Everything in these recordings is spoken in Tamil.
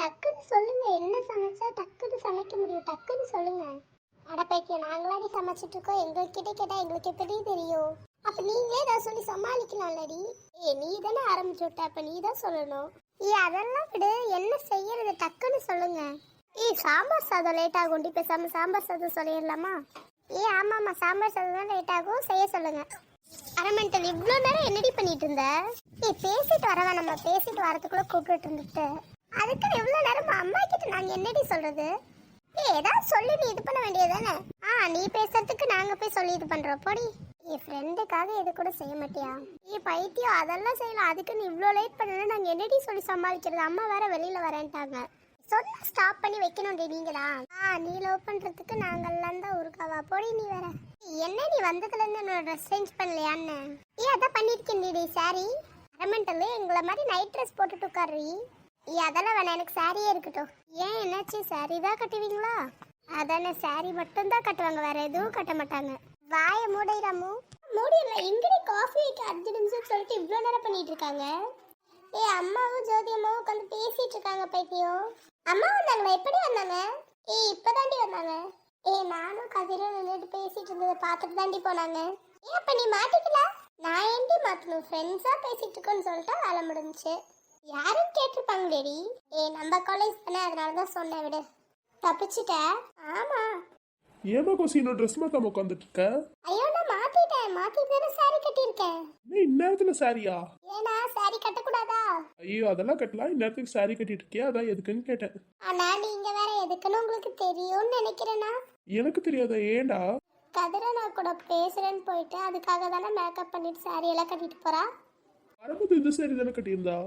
டக்குன்னு சொல்லுங்க, என்ன சமைச்சா டக்குன்னு சமைக்க முடியும்? டக்குன்னு சொல்லுங்க. அடப்பைக்கு நாங்களாடி சமைச்சிட்டு இருக்கோம், எங்ககிட்ட கேட்டா எங்களுக்கு எப்படி தெரியும்? அப்ப நீங்களே ஏதாவது சொல்லி சமாளிக்கலாம்லடி. நீ தானே ஆரம்பிச்சு விட்ட, அப்ப நீ தான் சொல்லணும். அதெல்லாம் விடு, என்ன செய்யறது டக்குன்னு சொல்லுங்க. சாம்பார் சாதம் லேட் ஆகும், பேசாம சாம்பார் சாதம் சொல்லிடலாமா? ஆமாம்மா, சாம்பார் சாதம் தான் லேட் ஆகும், செய்ய சொல்லுங்க. அரமெண்டல் இவ்வளோ நேரம் என்னடி பண்ணிட்டு இருந்த? பேசிட்டு வரவா, நம்ம பேசிட்டு வரதுக்குள்ள கூப்பிட்டு இருந்துட்டு அதுக்கு எவ்வளோ நேரம் அம்மா கிட்ட நாங்க என்னடி சொல்றது? ஏதாவது சொல்லி நீ இது பண்ண வேண்டியதானே? நீ பேசுறதுக்கு நாங்க போய் சொல்லி இது பண்றோம் போடி. ஃப்ரெண்டுக்காக இது கூட செய்ய மாட்டியா? பைத்தியம், அதெல்லாம் செய்யலாம். அதுக்கு நீ இவ்வளோ லேட் பண்ணனா நாங்க என்னடி சொல்லி சமாளிக்கிறது? அம்மா வேற வெளியில வரேன்ட்டாங்க. சொன்னா ஸ்டாப் பண்ணி வைக்கணும்டி நீங்களா? நீ லவ் பண்றதுக்கு நாங்கெல்லாம் தான் உருக்காவா போடி. நீ வேற என்ன, நீ வந்ததுல இருந்து என்னோட ட்ரெஸ் சேஞ்ச் பண்ணலையான்னு? அதான் பண்ணிருக்கேன் சாரி. அரமெண்டல் எங்களை மாதிரி நைட் ட்ரெஸ் போட்டுட்டு உட்காரு. அதெல்லாம் வேணாம், எனக்கு சாரியே இருக்கட்டும். என்னாச்சு, சாரி தான் கட்டுவீங்களா? அதானே, சாரி மட்டும் தான் கட்டுவாங்க, வேற எதுவும் கட்ட மாட்டாங்க. வாய மூடைராமு. மூடியில எங்கடி காஃபி வைக்க 5 நிமிஷம் சொல்லிட்டு இவ்வளோ நேரம் பண்ணிட்டு இருக்காங்க? அம்மாவும் ஜோதி அம்மாவும் உட்காந்து பேசிட்டு இருக்காங்க. பைத்தியம், அம்மா வந்தாங்களா? எப்படி வந்தாங்க? இப்பதாண்டி வந்தாங்க. நானும் கதிரும் நின்றுட்டு பேசிட்டு இருந்ததை பார்த்துட்டு தாண்டி போனாங்க. அப்ப நீ மாட்டிக்கல? நான் ஏண்டி மாத்தணும்? ஃப்ரெண்ட்ஸா பேசிட்டு இருக்கோன்னு சொல்லிட்டா வேலை முடிஞ்சுச்சு. யாரும் கேட்டிருப்பாங்களேடி. நம்ம காலேஜ் தானே, அதனாலதான் சொன்னேன், விடு. தப்பிச்சுட்ட? ஆமா. ஏமா கோசி இன்னும் ட்ரெஸ் மாத்தாம உட்காந்துட்டு இருக்க? ஐயோ, நான் மாத்திட்டு சாரி கட்டியிருக்கேன். இந்நேரத்துல சாரியா? ஏன்னா சாரி கட்டக்கூடாதா? ஐயோ, அதெல்லாம் கட்டலாம். இந்நேரத்துக்கு சாரி கட்டிட்டு இருக்கியா? அதான் எதுக்குன்னு கேட்டேன். ஆனா நீங்க வேற எதுக்குன்னு உங்களுக்கு தெரியும்னு நினைக்கிறேனா? எனக்கு தெரியாத, ஏண்டா? கதிர நான் கூட பேசுறேன்னு போயிட்டு அதுக்காக தானே மேக்கப் பண்ணிட்டு சாரி எல்லாம் கட்டிட்டு போறா. வரும்போது இந்த சாரி தானே கட்டியிருந்தா?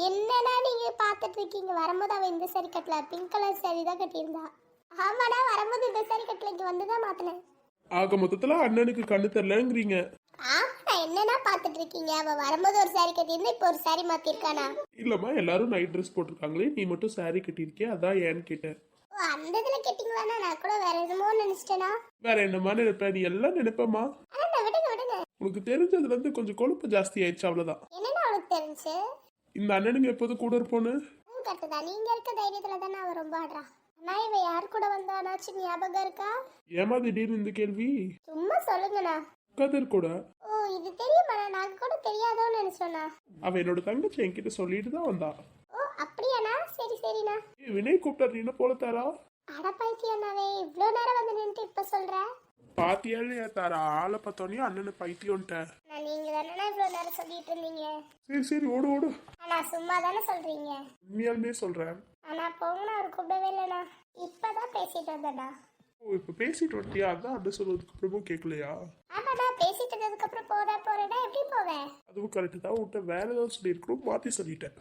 என்னன்னா நீங்க பாத்துட்டு இருக்கீங்க? வரும்போது அவ இந்த சாரி கட்டல, பிங்க் கலர் சாரி தான் கட்டியிருந்தா. ஆமாடா, வரும்போது இந்த சாரி கட்டல, இங்க வந்துதான் மாத்தினேன். ஆக மொத்தத்துல அண்ணனுக்கு கண்ணு தெரியலங்கிறீங்க. ஆமா, என்னன்னா பாத்துட்டு இருக்கீங்க? அவ வரும்போது ஒரு சாரி கட்டியிருந்தா, இப்போ ஒரு சாரி மாத்திருக்கானா? இல்லம்மா, எல்லாரும் நைட் ட்ரெஸ் போட்டிருக்காங்களே, நீ மட்டும் சாரி கட்டியிருக்கியா, அதான் ஏன்னு கேட்டேன். அந்த இதுல கட்டிங்களானா? நான் கூட வேற எதுமோ நினைச்சிட்டேனா? வேற என்னமா நினைப்ப? நீ எல்லாம் நினைப்பமா? விடுங்க. உனக்கு தெரிஞ்சதுல இருந்து கொஞ்சம் கொழுப்பு ஜாஸ்தி ஆயிடுச்சு, அவ்வளவுதான். என்னன்னா அவளுக்கு தெரிஞ்சு? இந்த அண்ணனுங்க எப்போதும் கூட இருப்போன்னு கட்டுதா. நீங்க இருக்க தைரியத்துல தானே அவ ரொம்ப ஆடுறா. நான் இவ யார் கூட வந்தானாச்சு ஞாபகம் இருக்கா? ஏமா திடீர்னு இந்த கேள்வி? சும்மா சொல்லுங்கண்ணா. கதிர் கூட. இது தெரியுமா? நான் கூட தெரியாதோன்னு நினைச்சோண்ணா. அவ என்னோட தங்கச்சி என்கிட்ட சொல்லிட்டு தான் வந்தா. அப்படியாண்ணா? சரிண்ணா. வினய் கூப்பிட்டாரு, என்ன போல தாரா? அட பைத்தியம்னாவே, இவ்ளோ நேரம் வந்து நின்று இப்ப சொல்ற? பாத்தியாலே தாரா, ஆளை பார்த்தோன்னே அண்ணனு பைத்தியம்ட்ட. நீங்க தானே இவ்ளோ நேரம் சொல்லிட்டு இருந்தீங்க. சரி ஓடு. ஆனா சும்மா தானே சொல்றீங்க? உண்மையாலுமே சொல்றேன். ஆனா போங்கண்ணா, அவர் கூப்பிடவே இல்லைண்ணா. இப்பதான் பேசிட்டு வந்தடா. இப்ப பேசிட்டு வட்டியா? அதான் அண்ணன் சொல்றதுக்கு அப்புறமும் கேட்கலையா? ஆமாடா, பேசிட்டு வந்ததுக்கு அப்புறம் போறேன்னா எப்படி போவேன்? அதுவும் கரெக்ட் தான். உன்ட்ட வேற ஏதாவது சொல்லியிருக்கணும், மாத்தி சொல்லிட்டேன்.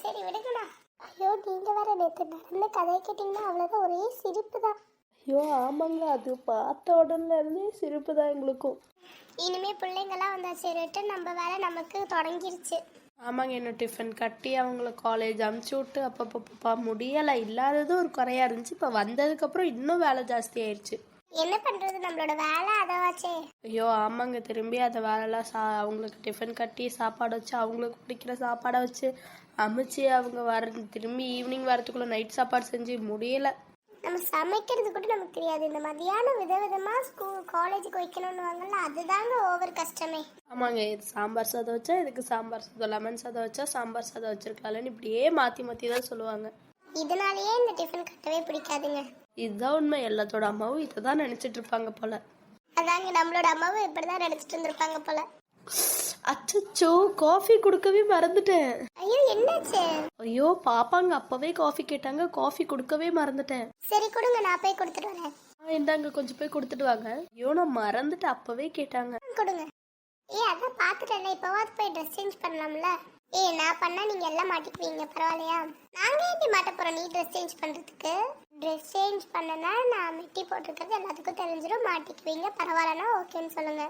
சரி விடுங்கண்ணா. ஐயோ, நீங்க வேற நேற்று நடந்த கதை கேட்டீங்கன்னா அவ்வளவுதான், ஒரே சிரிப்பு தான். ஐயோ ஆமாங்க, அது பார்த்த உடனே இருந்தே சிரிப்பு தான் எங்களுக்கும். இனிமே பிள்ளைங்கெல்லாம் வந்தாச்சு, ரிட்டன் நம்ம வேலை நமக்கு தொடங்கிருச்சு. ஆமாங்க, என்ன டிஃபன் கட்டி அவங்கள காலேஜ் அமுச்சு விட்டு அப்பப்பா முடியலை. இல்லாததும் ஒரு குறையா இருந்துச்சு. இப்போ வந்ததுக்கப்புறம் இன்னும் வேலை ஜாஸ்தி ஆயிடுச்சு. என்ன பண்றது, நம்மளோட வேலை அதாச்சே. ஐயோ ஆமாங்க, திரும்பி அந்த வேலைலாம் அவங்களுக்கு டிஃபன் கட்டி சாப்பாடு வச்சு, அவங்களுக்கு பிடிக்கிற சாப்பாடை வச்சு அமுச்சு அவங்க திரும்பி ஈவினிங் வரத்துக்குள்ள நைட் சாப்பாடு செஞ்சு முடியலை. நம்ம சமைக்கிறது கூட நமக்கு தெரியாது. இந்த மதியானம் விதவிதமா காலேஜுக்கு வைக்கணும்னு வாங்கல, அதுதாங்க ஓவர் கஷ்டமே. ஆமாங்க, இது சாம்பார் சாதம் வச்சா இதுக்கு சாம்பார் சாதம், லெமன் சாதம் வச்சா சாம்பார் சாதம் வச்சிருக்கலாம்னு இப்படியே மாற்றி தான் சொல்லுவாங்க. இதனாலேயே இந்த டிஃபன் கட்டவே பிடிக்காதுங்க. இதுதான் உண்மை. எல்லாத்தோட அம்மாவும் இதை தான் நினைச்சிட்டு இருப்பாங்க போல. அதாங்க, நம்மளோட அம்மாவும் இப்படிதான் நினைச்சிட்டு இருந்திருப்பாங்க போல. அச்சோ, காஃபி கொடுக்கவே மறந்துட்டேன். ஐயோ, என்னாச்சு? ஐயோ, பாப்பாங்க அப்பவே காஃபி கேட்டாங்க, காஃபி கொடுக்கவே மறந்துட்டேன். சரி கொடுங்க, நான் போய் கொடுத்துட்டு வரேன். இந்தாங்க, கொஞ்சம் போய் கொடுத்துட்டு வாங்க. ஐயோ, நான் மறந்துட்டு அப்பவே கேட்டாங்க. கொடுங்க. அதான் பாத்துட்டேன், இப்பவாது போய் ட்ரெஸ் சேஞ்ச் பண்ணலாம்ல. நான் பண்ணா நீங்க எல்லாம் மாட்டிக்குவீங்க, பரவாயில்லையா? நாங்க எப்படி மாட்ட போறோம் நீ ட்ரெஸ் சேஞ்ச் பண்றதுக்கு? ட்ரெஸ் சேஞ்ச் பண்ணனா நான் மெட்டி போட்டிருக்கிறது எல்லாத்துக்கும் தெரிஞ்சிடும், மாட்டிக்குவீங்க. பரவாயில்லனா ஓகேன்னு சொல்லுங்க.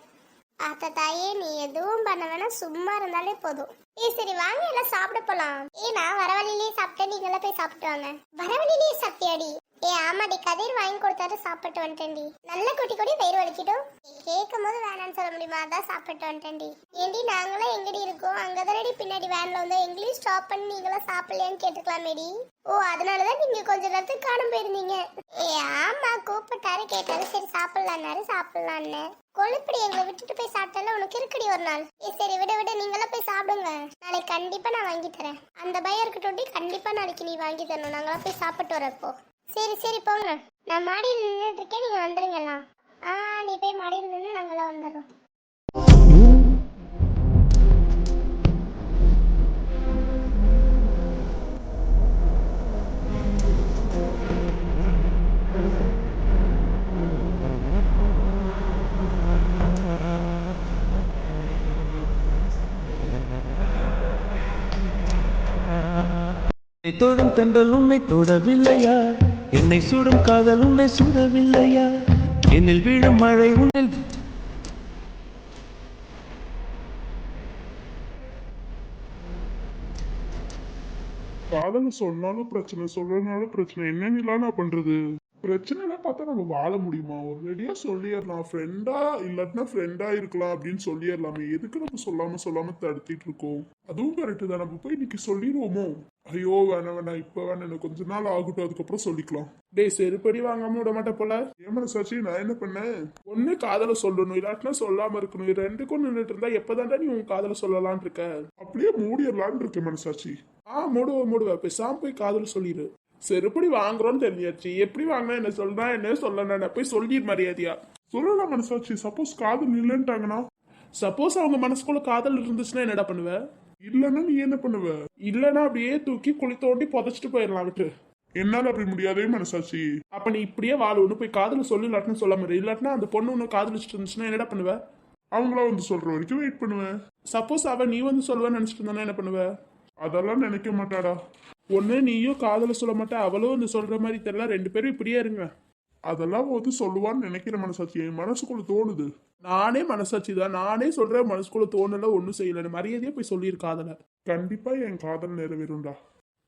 தாயே, நீ எதுவும் பண்ண வேணா, சும்மா இருந்தாலே போதும். சரி வாங்க, எல்லாம் சாப்பிட போலாம். நான் வர வழியிலேயே சாப்பிட்டேன், நீங்க எல்லாம் போய் சாப்பிட்டு வாங்க. வர வழியிலேயே சாப்பிட்டியாடி? ஏ ஆமாடி, கதிர் வாங்கி கொடுத்தாரு, சாப்பிட்டு வந்துட்டேன்டி. நல்ல குட்டி குட்டி வயிறு வலிக்கிட்டோம். கேட்கும் போது வேணான்னு சொல்ல முடியுமா? அதான் சாப்பிட்டு வந்துட்டேன்டி. ஏண்டி நாங்களாம் எங்கடி இருக்கோம்? அங்கதானடி பின்னாடி வேன்ல வந்தோம். எங்களையும் ஸ்டாப் பண்ணி நீங்களாம் சாப்பிடலையான்னு கேட்டுக்கலாமேடி. ஓ, அதனாலதான் நீங்க கொஞ்ச நேரத்துக்கு காணும் போயிருந்தீங்க. ஏ ஆமா, கூப்பிட்டாரு, கேட்டாரு, சரி சாப்பிடலான்னாரு, சாப்பிடலான்னு. கொழுப்படி எங்களை விட்டுட்டு போய் சாப்பிட்டால உனக்கு இருக்கடி ஒரு நாள். சரி விட விட, நீங்களாம் போய் சாப்பிடுங்க. நாளைக்கு கண்டிப்பா நான் வாங்கி தரேன். அந்த பயம் இருக்கட்டும், கண்டிப்பா நாளைக்கு நீ வாங்கி தரணும். நாங்களாம் போய் சாப்பிட்டு வரப்போ. சரி சரி போங்க. நான் மாடியில் நின்றுட்டு இருக்கேன், நீங்க வந்துருங்கலாம். நீ போய் மாடியில் நின்று நாங்களாம் வந்துடுறோம். தொடும் தென்றல் உன்னை தொடவில்லையா? என்னை சுடும் காதல் உன்னை சுடவில்லையா? என்னில் வீழும் மழை உன்னில் காதல சொன்னாலும் பிரச்சனை, சொல்றதுனாலும் பிரச்சனை. என்ன நிலா நான் பண்றது? பிரச்சனைலாம் பார்த்தா நம்ம வாழ முடியுமா? ஒரேடியா சொல்லிடலாம். ஃப்ரெண்டா இல்லாட்டினா ஃப்ரெண்டா இருக்கலாம் அப்படின்னு சொல்லிடலாமே. எதுக்கு நம்ம சொல்லாம தடுத்திட்டு இருக்கோம்? அதுவும் கரெக்டு தான். நம்ம போய் இன்னைக்கு சொல்லிடுவோமோ? ஐயோ வேணாம் வேணாம், இப்ப வேணாம், எனக்கு கொஞ்ச நாள் ஆகட்டும், அதுக்கப்புறம் சொல்லிக்கலாம். டேய், செருப்படி வாங்காம விட மாட்டேன் போல. ஏமா சாச்சி, நான் என்ன பண்ணேன்? ஒண்ணு காதல சொல்லணும், இல்லாட்டினா சொல்லாம இருக்கணும். இது ரெண்டுக்கும் நின்றுட்டு இருந்தா எப்பதான்டா நீ உன் காதல சொல்லலான் இருக்க? அப்படியே மூடிடலான்னு இருக்கேன் மனசாச்சி. மூடுவ பேசாம போய் காதல சொல்லிடு. செருப்படி வாங்குறோன்னு தெரிஞ்சாச்சு. எப்படி வாங்கினா என்ன சொல்றா, என்ன சொல்லணும், போய் சொல்லிடு மரியாதையா. சொல்லலாம் மனசாச்சி. சப்போஸ் காதல் இல்லைன்ட்டாங்கன்னா? சப்போஸ் அவங்க மனசுக்குள்ள காதல் இருந்துச்சுன்னா என்னடா பண்ணுவ? இல்லன்னா நீ என்ன பண்ணுவ? இல்லன்னா அப்படியே தூக்கி குழி தோண்டி புதைச்சிட்டு போயிடலாம் விட்டு. என்னால அப்படி முடியாதே மனசாச்சி. அப்ப நீ இப்படியே வாழ போய் காதல சொல்லி இல்லாட்டினா சொல்ல மாதிரி. இல்லாட்டினா அந்த பொண்ணு ஒண்ணு காதலிச்சுட்டு இருந்துச்சுன்னா என்னடா பண்ணுவ? அவங்களா வந்து சொல்ற வரைக்கும் வெயிட் பண்ணுவேன். சப்போஸ் அவ நீ வந்து சொல்லுவேன்னு நினைச்சிட்டு இருந்தா என்ன பண்ணுவ? அதெல்லாம் நினைக்க மாட்டாடா. ஒண்ணு நீயும் காதல சொல்ல மாட்டா, அவளும் வந்து சொல்ற மாதிரி தெரியல. ரெண்டு பேரும் இப்படியே இருங்க. அதெல்லாம் வந்து சொல்லுவான்னு நினைக்கிற மனசாட்சி. என் மனசுக்குள்ள தோணுது. நானே மனசாட்சி தான். நானே சொல்றேன், மனசுக்குள்ள தோணல, ஒன்னும் செய்யல. மரியாதையா போய் சொல்லியிருக்காதல. கண்டிப்பா என் காதல் நிறைவேறும்டா.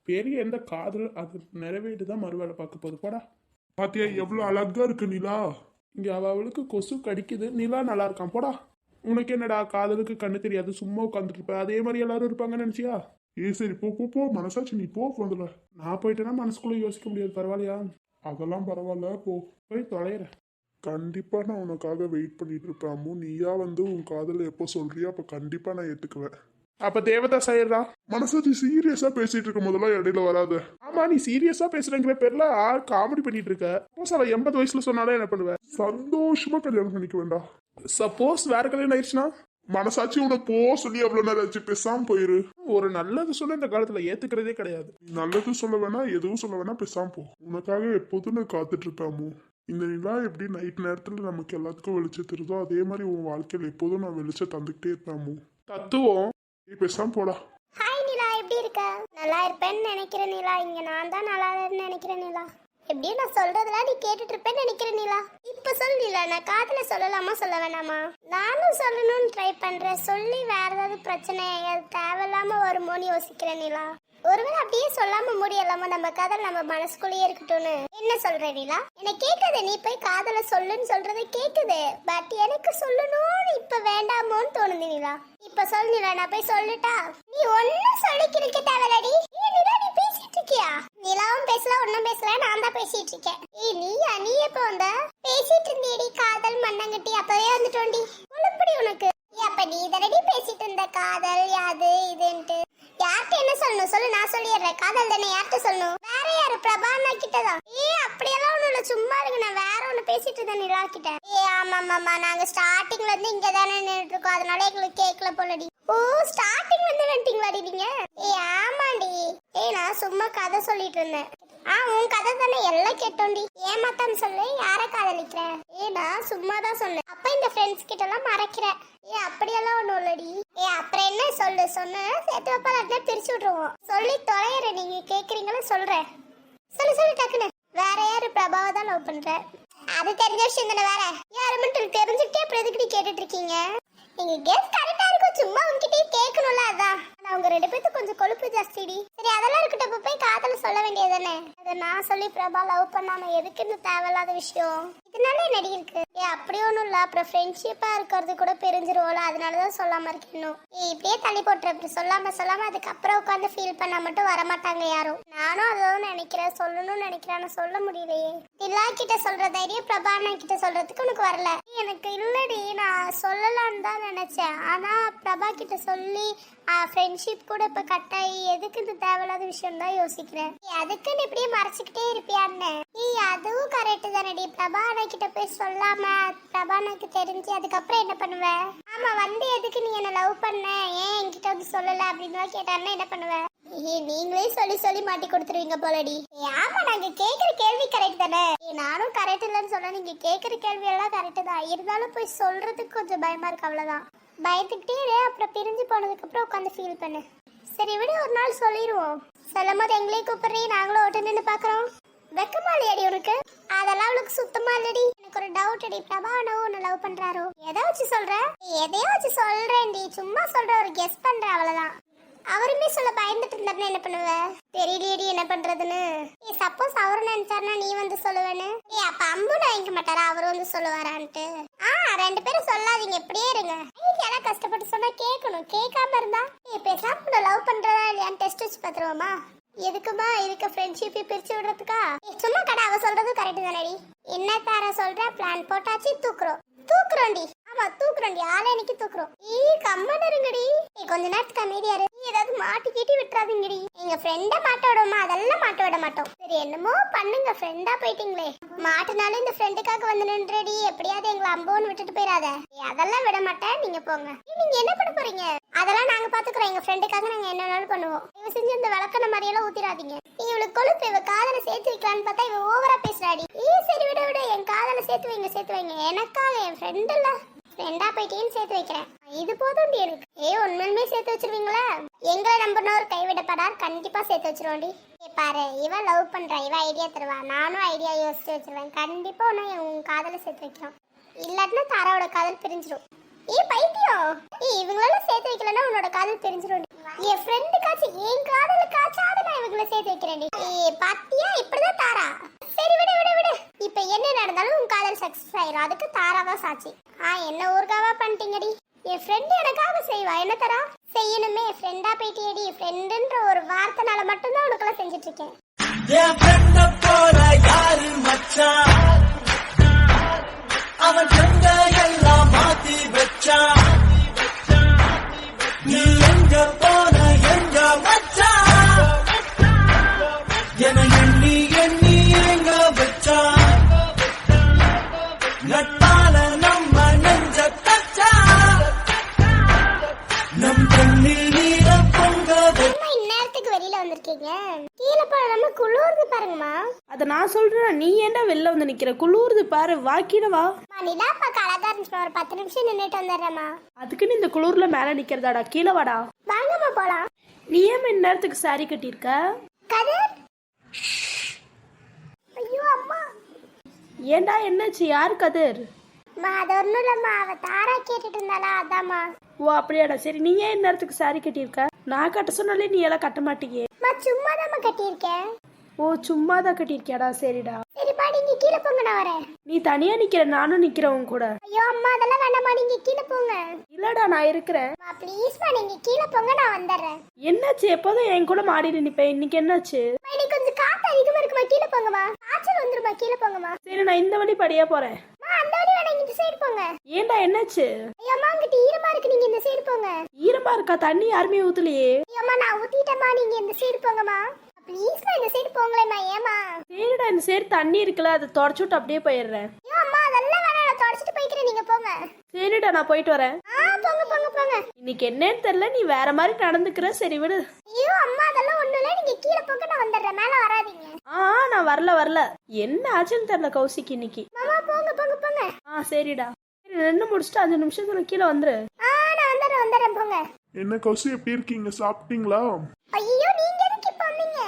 பெரிய எந்த காதல் அது நிறைவேறிட்டுதான் மறுவேளை பார்க்க போகுது. போடா. பாத்தியா எவ்வளவு அழகா இருக்கு நிலா? இங்க அவளுக்கு கொசு கடிக்குது, நிலா நல்லா இருக்கான். போடா. உனக்கு என்னடா காதலுக்கு கண்ணு தெரியாது, சும்மா உட்காந்துட்டு இருப்ப. அதே மாதிரி எல்லாரும் இருப்பாங்கன்னு நினைச்சியா? சரி போ மனசாட்சி, நீ போ. முதல்ல நான் போயிட்டேன்னா மனசுக்குள்ள யோசிக்க முடியாது. பரவாயில்லையா? அதெல்லாம் பரவாயில்ல, போய் தொலைற. கண்டிப்பா நான் உனக்காக வெயிட் பண்ணிட்டு இருப்பேன் அம்மு. நீயா வந்து உன் காதல எப்போ சொல்றியா அப்ப கண்டிப்பா நான் ஏத்துக்குவேன். அப்ப தேவதா சாயிரா. மனசாட்சி சீரியஸா பேசிட்டு இருக்க முதல்ல இடையில வராது. ஆமா, நீ சீரியஸா பேசுறங்கிற பேர்ல காமெடி பண்ணிட்டு இருக்க. சப்போஸ் அவ 80 வயசுல சொன்னாலே என்ன பண்ணுவேன்? சந்தோஷமா கல்யாணம் பண்ணிக்க வேண்டாம். சப்போஸ் வேற கல்யாணம் ஆயிடுச்சுன்னா? மனசாட்சி உனக்கு போ சொல்லி அவ்வளவு நேரம் ஆச்சு, பேசாம போயிரு. ஒரு நல்லது சொல்ல இந்த காலத்துல ஏத்துக்கிறதே கிடையாது. நல்லது சொல்ல வேணா, எதுவும் சொல்ல வேணா, பேசாம போ. உனக்காக எப்போதும் நான் காத்துட்டு இருப்பேன். இந்த நிலா எப்படி நைட் நேரத்துல நமக்கு எல்லாத்துக்கும் வெளிச்சம் தருதோ அதே மாதிரி உன் வாழ்க்கையில எப்போதும் நான் வெளிச்சம் தந்துகிட்டே இருப்பேன். தத்துவம். நீ பேசாம போடா. ஹாய் நிலா, எப்படி இருக்க? நல்லா இருப்பேன்னு நினைக்கிறேன் நிலா. இங்க நான் தான் நல்லா இல்லைன்னு நினைக்கிறேன் நிலா. எப்படியும் நான் சொல்றதெல்லாம் நீ கேட்டுட்டு இருப்பேன்னு நினைக்கிறேன் நிலா. இப்ப சொல் நிலா, நான் காதல சொல்லலாமா சொல்ல வேணாமா? நானும் சொல்லணும்னு ட்ரை பண்றேன். சொல்லி வேற ஏதாவது பிரச்சனை தேவையில்லாம வருமோன்னு யோசிக்கிறேன் நிலா. ஒருவேளை அப்படியே சொல்லாம முடியலாமா? நம்ம காதல் நம்ம மனசுக்குள்ளேயே இருக்கட்டும்னு. என்ன சொல்ற நிலா? எனக்கு கேக்குது, நீ போய் காதல சொல்லுன்னு சொல்றது கேக்குது. பட் எனக்கு சொல்லணும்னு இப்ப வேண்டாமோன்னு தோணுது நிலா. இப்ப சொல் நிலா, நான் போய் சொல்லிட்டா? நீ ஒன்னும் சொல்லிக்கிருக்க தேவையில்லடி. நிலா, நீ பேசிட்டு இருக்கியா? நிலாவும் பேசல, ஒன்னும் பேசல, நான் தான் பேசிட்டு இருக்கேன். நீ எப்ப வந்த? பேசிட்டு இருந்தேடி காதல் மண்ணங்கட்டி. அப்பவே வந்துட்டோண்டி. உனப்படி உனக்கு அப்ப நீ தானடி பேசிட்டு இருந்த காதல் யாது இதுன்ட்டு. யார்கிட்ட என்ன சொல்லணும் சொல்லு, நான் சொல்லிடுறேன். காதல் தானே, யார்கிட்ட சொல்லணும்? வேற யாரு? பிரபானா கிட்டதான். அப்படியெல்லாம் ஒண்ணு இல்ல, சும்மா இருக்கு. நான் வேற ஒண்ணு பேசிட்டு இருந்தேன் நிலா கிட்ட. ஆமாமாமா, நாங்க ஸ்டார்டிங்ல இருந்து இங்க தானே நின்றுட்டு இருக்கோம், அதனால எங்களுக்கு கேட்கல போலடி. ஓ, ஸ்டார்டிங்ல இருந்து வந்துட்டீங்களாடி நீங்க? ஆமாண்டி. நான் சும்மா கதை சொல்லிட்டு இருந்தேன். உன் கதை தானே, எல்லாம் கேட்டோண்டி. ஏமாத்தான்னு சொல்லு, யார காதலிக்கிறேன்? நான் சும்மா தான் சொன்னேன். அப்ப இந்த ஃப்ரெண்ட்ஸ் கிட்ட எல்லாம் மறைக்கிறேன். அப்படியெல்லாம் ஒண்ணும் இல்லடி. அப்புறம் என்ன சொல்லு, சொன்ன சேர்த்து வைப்பாளர்கிட்ட பிரிச்சு விட்டுருவோம். சொல்லி தொலைற. நீங்க கேக்குறீங்களா? சொல்றேன். சொல்லு டக்குன்னு. வேற யாரு? பிரபாவை தான் லவ் பண்ற. அது தெரிஞ்ச விஷயம் தானே. வேற யாரு மட்டும் தெரிஞ்சுக்கிட்டே அப்புறம் எதுக்கிட்ட கேட்டுட்டு இருக்கீங்க? நீங்க கெஸ் கரெக்டா இருக்கும், சும்மா உங்ககிட்டயே கேட்கணும்ல. அதான் நான் அவங்க 2 பேத்துக்கு கொஞ்சம் கொழுப்பு ஜாஸ்திடி. சரி அதெல்லாம் இருக்கட்டும், இப்ப போய் காதல சொல்ல வேண்டியதுதானே. அதை நான் சொல்லி பிரபா லவ் பண்ணாம எதுக்குன்னு தேவையில்லாத விஷயம். இதனால என்னடி இருக்கு? அப்படி ஒண்ணும் இல்ல, அப்புறம் ஃப்ரெண்ட்ஷிப்பா இருக்கிறது கூட பிரிஞ்சிருவோல, அதனாலதான் சொல்லாம இருக்கணும். இப்படியே தள்ளி போட்டுற, அப்படி சொல்லாம அதுக்கப்புறம் உட்காந்து ஃபீல் பண்ணா மட்டும் வரமாட்டாங்க யாரும். நானும் அதான் நினைக்கிறேன், சொல்லணும்னு நினைக்கிறேன், ஆனா சொல்ல முடியலையே. தில்லா கிட்ட சொல்ற தைரியம் பிரபாண்ணா கிட்ட சொல்றதுக்கு உனக்கு வரல. எனக்கு இல்லடி, நான் சொல்லலான்னு தான் நினைச்சேன். ஆனா பிரபா கிட்ட சொல்லி ஃப்ரெண்ட்ஷிப் கூட இப்ப கட்டாயி எதுக்கு இந்த தேவையில்லாத விஷயம் தான் யோசிக்கிறேன். அதுக்குன்னு இப்படியே மறைச்சுக்கிட்டே இருப்பியான்னு. அதுவும் கரெக்ட் தானடி. பிரபா அண்ணா கிட்ட போய் சொல்லாம பிரபா அண்ணாக்கு தெரிஞ்சு அதுக்கப்புறம் என்ன பண்ணுவ? ஆமா வந்து எதுக்கு நீ என்ன லவ் பண்ண, ஏன் என்கிட்ட வந்து சொல்லல அப்படின்னு கேட்டாருன்னா என்ன பண்ணுவ? நீங்களே சொல்லி மாட்டி கொடுத்துருவீங்க போலடி. ஆமா நாங்க கேக்குற கேள்வி கரெக்ட் தானே. நானும் கரெக்ட் இல்லைன்னு சொன்னா, நீங்க கேக்குற கேள்வி எல்லாம் கரெக்ட் தான். இருந்தாலும் போய் சொல்றதுக்கு கொஞ்சம் பயமா இருக்கு, அவ்வளவுதான். பயந்துக்கிட்டே இரு, அப்புறம் பிரிஞ்சு போனதுக்கு அப்புறம் உட்காந்து ஃபீல் பண்ணு. சரி விட, ஒரு நாள் சொல்லிடுவோம். சொல்லும் போது எங்களையும் கூப்பிடுறீ, நாங்களும் ஓட்டு நின்று பாக்குறோம். வெக்கமா இல்லையாடி உனக்கு? அதெல்லாம் அவளுக்கு சுத்தமா இல்லடி. எனக்கு ஒரு டவுட் அடி, பிரபா அண்ணாவும் உன்னை லவ் பண்றாரோ? எதை வச்சு சொல்ற? எதையோ வச்சு சொல்றேன்டி, சும்மா சொல்ற, ஒரு கெஸ் பண்ற, அவ்வளவுதான். அவருமே சொல்ல பயந்துட்டு இருந்தாருன்னா என்ன பண்ணுவ? தெரியலையடி என்ன பண்றதுன்னு. சப்போஸ் அவரு நினைச்சாருன்னா நீ வந்து சொல்லுவேன்னு. அப்ப அம்பு வாங்கிக்க மாட்டாரா அவரு வந்து சொல்லுவாரான்ட்டு? 2 பேரும் சொல்லாதீங்க, இப்படியே இருங்க. எல்லாம் கஷ்டப்பட்டு சொன்னா கேட்கணும். கேட்காம இருந்தா பேசாம லவ் பண்றதா இல்லையான்னு டெஸ்ட் வச்சு பாத்துருவோமா? எதுக்குமா இருக்க ஃப்ரெண்ட்ஷிப் பிரிச்சு விடுறதுக்கா? சும்மா கடை, அவ சொல்றது கரெக்ட் தானடி. என்ன தார சொல்ற? பிளான் போட்டாச்சு, தூக்குறோண்டி. ஆமா தூக்குறோண்டி, ஆளேனிக்கு தூக்குறோம். கம்மன் இருங்கடி. கொஞ்ச நேரத்துக்கு அமைதியா இரு. ஏதாவது மாட்டிக்கிட்டு விட்டுறாதீங்கடி. எங்க ஃப்ரெண்ட மாட்ட விடுமா? அதெல்லாம் மாட்ட விட மாட்டோம். சரி என்னமோ பண்ணுங்க, ஃப்ரெண்டா போயிட்டீங்களே. மாட்டினாலும் இந்த ஃப்ரெண்டுக்காக வந்து நின்றடி. எப்படியாவது எங்களை அம்போன்னு விட்டுட்டு போயிடாத. அதெல்லாம் விட மாட்டேன், நீங்க போங்க. நீங்க என்ன பண்ண போறீங்க? அதெல்லாம் நாங்க பாத்துக்கிறோம். எங்க ஃப்ரெண்டுக்காக நாங்க என்ன வேணாலும் பண்ணுவோம். இவ செஞ்சு இந்த விளக்கண மாதிரியெல்லாம் ஊத்திராதீங்க. இவளுக்கு கொழுப்பு, இவ காதல சேர்த்து வைக்கலான்னு பார்த்தா இவ ஓவரா பேசுறாடி. சரி விட, என் காதல சேர்த்து வைங்க. எனக்காக என் ஃப்ரெண்ட் இல்ல, ஃப்ரெண்டா போயிட்டேன்னு சேர்த்து வைக்கிறேன். இது போதும் எனக்கு. உண்மையுமே சேர்த்து வச்சிருவீங்களா? எங்களை நம்பினோர் கைவிடப்படார், கண்டிப்பா சேர்த்து வச்சிருவோண்டி. பாரு, இவ லவ் பண்றா, இவ ஐடியா தருவா. நானும் ஐடியா யோசிச்சு வச்சிருவேன். கண்டிப்பா உன் காதல சேர்த்து வைக்கிறோம். இல்லாட்டினா தாராவோட காதல் பிரிஞ்சிடும். பைத்தியம், இவங்கள சேர்த்து வைக்கலன்னா உன்னோட காதல் பிரிஞ்சிடும். என் ஃப்ரெண்டுக்காச்சு என் காதலுக்காச்சாவது நான் இவங்களை சேர்த்து வைக்கிறேன். பாத்தியா, இப்படிதான் தாரா. சரி விடு. இப்ப என்ன நடந்தாலும் உன் காதல் சக்சஸ் ஆயிரும். அதுக்கு தாராவா சாட்சி. என்ன ஊர்காவா பண்ணிட்டீங்கடி. என் ஃப்ரெண்டு எனக்காக செய்வா, என்ன தரா? செய்யணுமே, ஃப்ரெண்டா போயிட்டியடி. ஃப்ரெண்டுன்ற ஒரு வார்த்தைனால மட்டும்தான் உனக்கெல்லாம் செஞ்சுட்டு இருக்கேன். என் ஃப்ரெண்ட போல யாரு மச்சான், அவன் ஃப்ரெண்ட எல்லாம் மாத்தி வச்சான். நீ எங்க போன எங்க மச்சான், என எண்ணி எங்க வச்சான். நட்டால நம்ம நெஞ்ச தச்சா, நம் கண்ணில் நீர பொங்க. இந்நேரத்துக்கு வெளியில வந்திருக்கீங்க? கீழே போடாம குளிர்ந்து பாருங்கம்மா. அதை நான் சொல்றேன், நீ ஏன்டா வெளில வந்து நிக்கிற? குளிர்து பாரு, வாக்கிட வா. நிலா பார்க்க அழகா இருந்துச்சு, ஒரு 10 நிமிஷம் நின்னுட்டு வந்துடுறேம்மா. அதுக்குன்னு இந்த குளிர்ல மேல நிக்கிறதாடா, கீழே வாடா. வாங்கம்மா போலாம். நீ ஏன் இந்நேரத்துக்கு சாரி கட்டியிருக்க? கதிர், ஐயோ அம்மா. ஏன்டா என்னாச்சு? யாரு கதிர்? அது ஒண்ணும் இல்லம்மா, அவ தாரா கேட்டுட்டு இருந்தாளா, அதாம்மா. ஓ அப்படியாடா. சரி, நீ ஏன் இந்நேரத்துக்கு சாரி கட்டியிருக்க? நான் கட்ட சொன்னாலே நீ எல்லாம் கட்ட மாட்டீங்க. சும்மா தான் கட்டியிருக்கேன். ஓ சும்மா தான் கட்டியிருக்கியாடா? சரிடா. சரிப்பா, நீங்க கீழே போங்க, நான் வரேன். நீ தனியா நிக்கிற, நானும் நிக்கிறேன் உன் கூட. ஐயோ அம்மா, அதெல்லாம் வேணாமா, நீங்க கீழே போங்க. இல்லடா, நான் இருக்கிறேன். ப்ளீஸ்மா, நீங்க கீழே போங்க, நான் வந்துடுறேன். என்னாச்சு? எப்போதும் என் கூட மாடியில் நிப்பேன், இன்னைக்கு என்னாச்சு? இன்னைக்கு கொஞ்சம் காத்து அதிகமா இருக்குமா, கீழே போங்கம்மா. காய்ச்சல் வந்துருமா, கீழே போங்கம்மா. சரி, நான் இந்த வழி படியா போறேன். அந்த வழி வேணா, இந்த சைடு போங்க. ஏன்டா என்னாச்சு? ஐயோம்மா, அங்கிட்ட ஈரமா இருக்கு, நீங்க இந்த சைடு போங்க. ஈரமா இருக்கா? தண்ணி யாருமே ஊத்தலையே. ஐயோம்மா, நான் ஊத்திட்டேம்மா, நீங்க இந்த சைடு போங்கம்மா. ப்ளீஸ்மா, இந்த சைடு போங்களேம்மா. ஏமா? சரிடா, இந்த சைடு தண்ணி இருக்குல்ல, அதை தொடச்சு விட்டு அப்படியே போயிடுறேன். ஐயோ அம்மா, அதெல்லாம் வேணா, நான் தொடச்சிட்டு போய்க்கிறேன், நீங்க போங்க. சரிடா, நான் போயிட்டு வரேன். போங்க. இன்னைக்கு என்னன்னு தெரியல, நீ வேற மாதிரி நடந்துக்கிற. சரி விடு. ஐயோ அம்மா, அதெல்லாம் ஒண்ணும் இல்ல, நீங்க கீழே போங்க, நான் வந்துடுறேன். மேல வராதீங்க. நான் வரல. என்ன ஆச்சுன்னு தெரியல கௌசிக்கு இன்னைக்கு. மாமா, போங்க. சரிடா. சரி, நின்று முடிச்சுட்டு 5 நிமிஷத்துல கீழே வந்துரு. நான் வந்துடுறேன், போங்க. என்ன கௌசி, எப்படி இருக்கீங்க? சாப்பிட்டீங்களா? ஐயோ, நீங்க எதுக்கு இப்ப வந்தீங்க?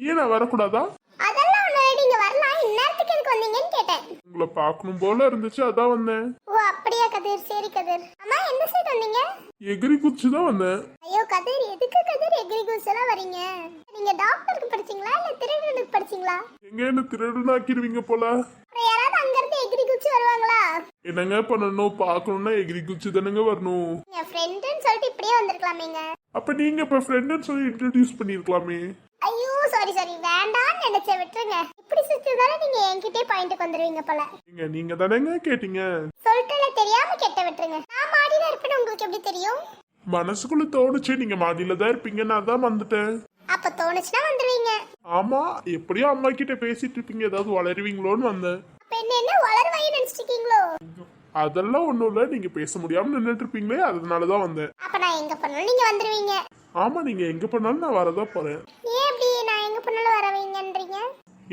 ஏன் நான் வரக்கூடாதா? அதெல்லாம் ஒண்ணு, நீங்க வரலாம். இந்நேரத்துக்கு எதுக்கு வந்தீங்கன்னு கேட்டேன். உங்களை பார்க்கணும் போல இருந்துச்சு, அதான் வந்தேன். ஓ அப்படியா கதிர், சரி கதிர். அம்மா, எந்த சைடு வந்தீங்க? எகிரி குதிச்சு தான் வந்தேன். ஐயோ ஐயோ கதிர், எதுக்கு கதிர் எகிரி குதிச்செல்லாம் வரீங்க? நீங்க டாக்டருக்கு படிச்சீங்களா இல்ல திருடனுக்கு படிச்சீங்களா? எங்க என்ன திருடுனாக்கிடுவீங்க போல. அப்புறம் யாராவது அங்க இருந்து எகிரி குதிச்சு வருவாங்களா? என்னங்க பண்ணணும்? பார்க்கணும்னா எகிரி குச்சி தானங்க வரணும். என் ஃப்ரெண்டுன்னு சொல்லிட்டு இப்படியே வந்திருக்கலாமேங்க. அப்ப நீங்க இப்ப ஃப்ரெண்டுன்னு சொல்லி இன்ட்ரோடியூஸ் பண்ணிருக்கலாமே. ஐயோ சாரி வேண்டாம்னு நினைச்சேன், விட்டுருங்க. இப்படி சுத்தினால நீங்க என்கிட்டே பாயிண்ட்க்கு வந்துருவீங்க போல. நீங்க தானங்க கேட்டீங்க. சொல்லிட்டு தெரியாம கெட்ட விட்டுருங்க. நான் மாடியில இருப்பேன்னு உங்களுக்கு எப்படி தெரியும்? மனசுக்குள்ள தோணுச்சு நீங்க மாடியில தான் இருப்பீங்க, நான் தான் வந்துட்டேன். அப்ப தோணுச்சுன்னா வந்துருவீங்க. ஆமா, எப்படியோ அம்மா கிட்ட பேசிட்டு இருப்பீங்க, ஏதாவது வளருவீங்களோன்னு வந்தேன். அப்ப என்ன வளருவாயின்னு நினைச்சிட்டு இருக்கீங்களோ? அதெல்லாம் ஒண்ணும் இல்ல, நீங்க பேச முடியாம நின்னுட்டு இருப்பீங்களே, அதனாலதான் வந்தேன். அப்ப நான் எங்க பண்ணாலும் நீங்க வந்துருவீங்க. ஆமா, நீங்க எங்க பண்ணாலும் நான் வரதான் போறேன். ஏன் இப்படி நான் எங்க பண்ணாலும் வரவீங்கன்றீங்க?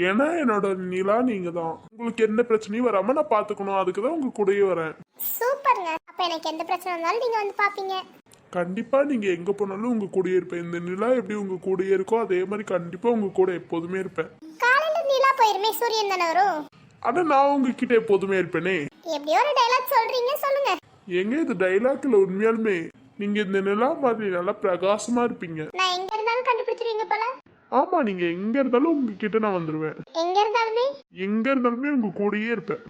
ஏன்னா என்னோட நிலா நீங்க தான். உங்களுக்கு எந்த பிரச்சனையும் வராம நான் பாத்துக்கணும், அதுக்குதான் உங்க கூடயே வரேன். சூப்பருங்க. அப்ப எனக்கு எந்த பிரச்சனை வந்தாலும் நீங்க வந்து பாப்பீங்க. கண்டிப்பா நீங்க எங்க போனாலும் உங்க கூடயே இருப்பேன். இந்த நிலா எப்படி உங்க கூடயே இருக்கோ அதே மாதிரி கண்டிப்பா உங்க கூட எப்போதுமே இருப்பேன். காலையில நிலா போயிருமே, சூரியன் தானே வரும். ஆனா நான் உங்ககிட்ட எப்போதுமே இருப்பேனே. எப்படியோ ஒரு டைலாக் சொல்றீங்க, சொல்லுங்க. எங்க இது டைலாக்ல உண்மையாலுமே நீங்க இந்த நிலா மாதிரி நல்லா பிரகாசமா இருப்பீங்க. நான் எங்க இருந்தாலும் கண்டுபிடிச்சிருவீங்க போல. ஆமா, நீங்க எங்க இருந்தாலும் உங்ககிட்ட நான் வந்துருவேன். எங்க இருந்தாலுமே எங்க இருந்தாலுமே உங்க கூடயே இருப்பேன்.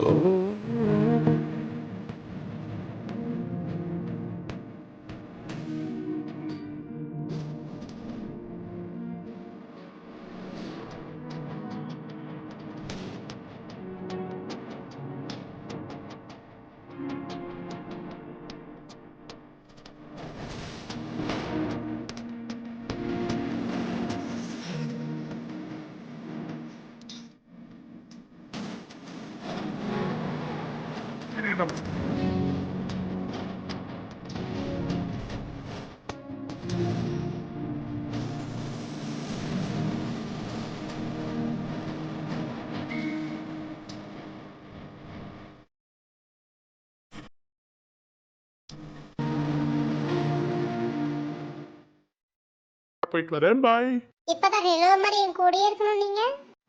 போயிட்டு வரேன், பாய். இப்பதான் நிலவு மாதிரி என் கூடயே இருக்கணும் நீங்க.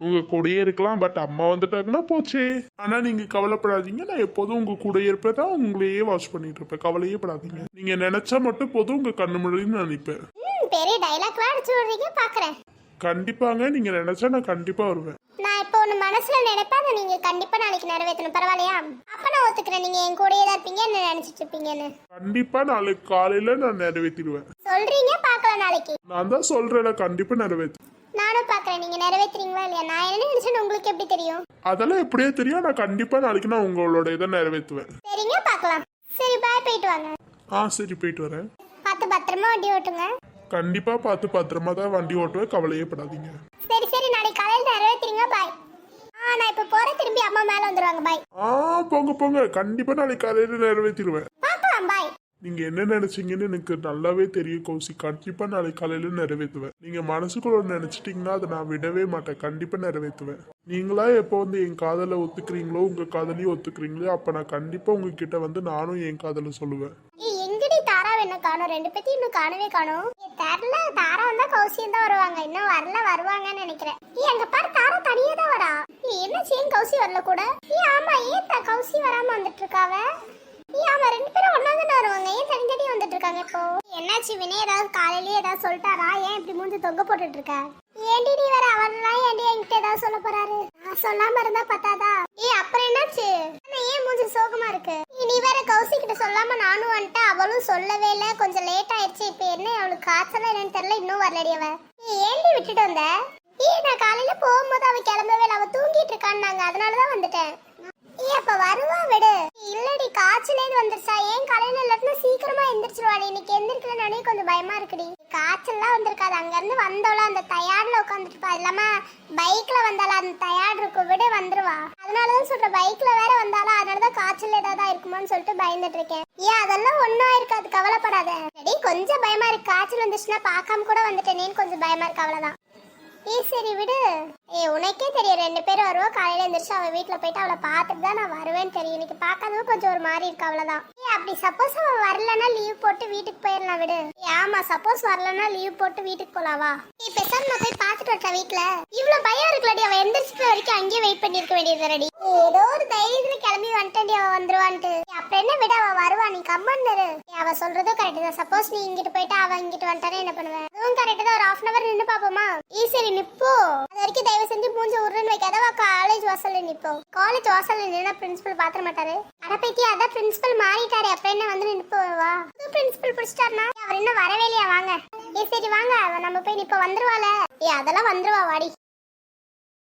உங்க கூடயே இருக்கலாம், பட் அம்மா வந்துட்டாங்கன்னா போச்சே. ஆனா நீங்க கவலைப்படாதீங்க, நான் எப்போதும் உங்க கூடயே இருப்பேன், உங்களையே வாட்ச் பண்ணிட்டு இருப்பேன். கவலையே படாதீங்க. நீங்க நினைச்சா மட்டும் போதும், உங்க கண்ணு முன்னாடி நான் நிப்பேன். பெரிய டைலாக்லாம் அடிச்சு விடுறீங்க, பாக்குறேன். கண்டிப்பாங்க, நீங்க நினைச்சா நான் கண்டிப்பா வருவேன். நான் இப்போ ஒண்ணு மனசுல நினைப்பேன், அதை நீங்க கண்டிப்பா நாளைக்கு நிறைவேற்றணும், பரவாயில்லையா? அப்ப நான் ஒத்துக்கிறேன், நீங்க என் கூடயே தான் இருப்பீங்க, என்ன நினைச்சிட்டு இருப்பீங்கன்னு. கண்டிப்பா நாளைக்கு காலையில நான் நிறைவேற்றிடுவேன். சொல்றீங்க, பாக்கலாம் நாளைக்கு. நான் தான் சொல்றேன், கண்டிப்பா நிறைவேற்று. நானும் பாக்குறேன், நீங்க நிறைவேற்றுறீங்களா இல்லையா. நான் என்ன நினைச்சேன்னு உங்களுக்கு எப்படி தெரியும்? அதெல்லாம் எப்படியே தெரியும், நான் கண்டிப்பா நாளைக்கு நான் உங்களோட இதை நிறைவேற்றுவேன். சரிங்க, பாக்கலாம். சரி, பாய், போயிட்டு வாங்க. சரி, போயிட்டு வரேன். பார்த்து பத்திரமா வண்டி ஓட்டுங்க. கண்டிப்பா பார்த்து பத்திரமா தான் வண்டி ஓட்டுவேன், கவலையே படாதீங்க. சரி நாளைக்கு காலையில நிறைவேற்றுறீங்க, பாய். நான் இப்ப போறேன், திரும்பி அம்மா மேல வந்துருவாங்க, பாய். போங்க, கண்டிப்பா நாளைக்கு காலையில நிறைவேற்றிடுவேன். பாக்கலாம், பாய். நீங்க என்ன நினைச்சீங்கன்னு எனக்கு நல்லாவே தெரியும் கௌசி. கண்டிப்பா நாளைக்கு காலையில நிறைவேற்றுவேன். நீங்க மனசுக்குள்ள நினைச்சிட்டீங்கன்னா அதை நான் விடவே மாட்டேன், கண்டிப்பா நிறைவேற்றுவேன். நீங்களா எப்போ வந்து என் காதலை ஒத்துக்கிறீங்களோ, உங்க காதலையும் ஒத்துக்கிறீங்களோ, அப்ப நான் கண்டிப்பா உங்ககிட்ட வந்து நானும் என் காதலை சொல்லுவேன். எங்கடி தாரா என்ன காணோம்? ரெண்டு பேத்தையும் இன்னும் காணவே காணோம். தெரியல, தாரா வந்தா கௌசியம் தான் வருவாங்க, இன்னும் வருவாங்கன்னு நினைக்கிறேன். அங்க பாரு, தாரா தனியா தான் வரா. என்ன செய்யும், கௌசி வரல கூட. ஆமா, ஏன் கௌசி வராம வந்துட்டு இருக்காவ? ஆமா, ரெண்டு பேரும் ஒன்னாதானே வருவாங்க, ஏன் தனி வந்துட்டு இருக்காங்க இப்போ? என்னாச்சு வினய், ஏதாவது காலையிலேயே ஏதாவது சொல்லிட்டாரா? ஏன் இப்படி மூஞ்சி தொங்க போட்டுட்டு இருக்க? ஏண்டி நீ வேற அவர்லாம் ஏண்டி என்கிட்ட ஏதாவது சொல்ல போறாரு? நான் சொல்லாம இருந்தா பத்தாதா? அப்புறம் என்னாச்சு? ஏன் மூஞ்சி சோகமா இருக்கு? நீ வேற கௌசி கிட்ட சொல்லாம நானும் வந்துட்டேன், அவளும் சொல்லவே இல்ல, கொஞ்சம் லேட் ஆயிடுச்சு. இப்ப என்ன அவளுக்கு காய்ச்சலா என்னன்னு தெரியல, இன்னும் வரலடி அவ. ஏண்டி விட்டுட்டு வந்த? நான் காலையில போகும்போது அவ கிளம்பவே இல்லை, அவ தூங்கிட்டு இருக்கான்னு, அதனாலதான் வந்துட்டேன். அப்ப வருவா, விடு. இல்லடி, காய்ச்சலே வந்துருச்சா? ஏன் காலையில இல்லாட்டினா சீக்கிரமா எந்திரிச்சிருவாடி. இன்னைக்கு எந்திரிக்கலனாலே கொஞ்சம் பயமா இருக்குடி. காய்ச்சல்லாம் வந்திருக்காது, அங்க இருந்து வந்தோல அந்த தயார்ல உட்காந்துட்டு இல்லாம பைக்ல வந்தாலும் அந்த தயார் இருக்கும், விடு, வந்துருவா. அதனாலதான் சொல்ற, பைக்ல வேற வந்தாலும், அதனாலதான் காய்ச்சல் ஏதாவது இருக்குமோன்னு சொல்லிட்டு பயந்துட்டு இருக்கேன். அதெல்லாம் ஒன்னும் இருக்காது, கவலைப்படாத. கொஞ்சம் பயமா இருக்கு, காய்ச்சல் வந்துச்சுன்னா பாக்காம கூட வந்துட்டேனேன்னு கொஞ்சம் பயமா இருக்கு, அவ்வளவுதான். சரி விடு. உனக்கே தெரியும், ரெண்டு பேரும் வருவோம். காலையில எந்திரிச்சு அவ வீட்டுல போயிட்டு அவளை பார்த்துட்டு தான் நான் வருவேன்னு தெரியும். இன்னைக்கு பார்க்காதவ கொஞ்சம் ஒரு மாதிரி இருக்கு, அவ்வளவுதான். அப்படி சப்போஸ் அவ வரலன்னா லீவ் போட்டு வீட்டுக்கு போயிடலாம், விடு. ஆமா, சப்போஸ் வரலன்னா லீவ் போட்டு வீட்டுக்கு போலாவா? பேசாம நான் போய் பார்த்துட்டு வரட்டா வீட்டுல? இவ்வளவு பயம் இருக்குல்லடி, அவ எந்திரிச்சிட்டு வரைக்கும் அங்கேயே வெயிட் பண்ணிருக்க வேண்டியது ரெடி. ஏதோ ஒரு தைரியத்துல கிளம்பி வந்துட்டேன், அவ வந்துருவான்ட்டு. அப்ப அப்புறம் என்ன விட அவ வருவா, நீ கம்மன்னு இரு. அவ சொல்றதும் கரெக்ட் தான். சப்போஸ் நீ இங்கிட்டு போயிட்டா அவ இங்கிட்டு வந்துட்டானே என்ன பண்ணுவேன்? அதுவும் கரெக்ட் தான். ஒரு 1/2 hour நின்னு பாப்போமா? சரி நிப்போ. அது வரைக்கும் தயவு செஞ்சு மூஞ்ச உருன்னு வைக்காதவா. காலேஜ் வாசல்ல நிப்போ. காலேஜ் வாசல்ல நின்னா பிரின்சிபல் பாத்திர மாட்டாரு. அடப்பைத்தி அதான் பிரின்சிபல் மாறிட்டாரு. அப்புறம் என்ன வந்து நிப்போவா? புது பிரின்சிபல் பிடிச்சிட்டாருனா அவர் இன்னும் வரவே இல்லையா? வாங்க. சரி வாங்க, நம்ம போய் நிப்ப வந்துருவாள. அதெல்லாம் வந்துருவா, வாடி.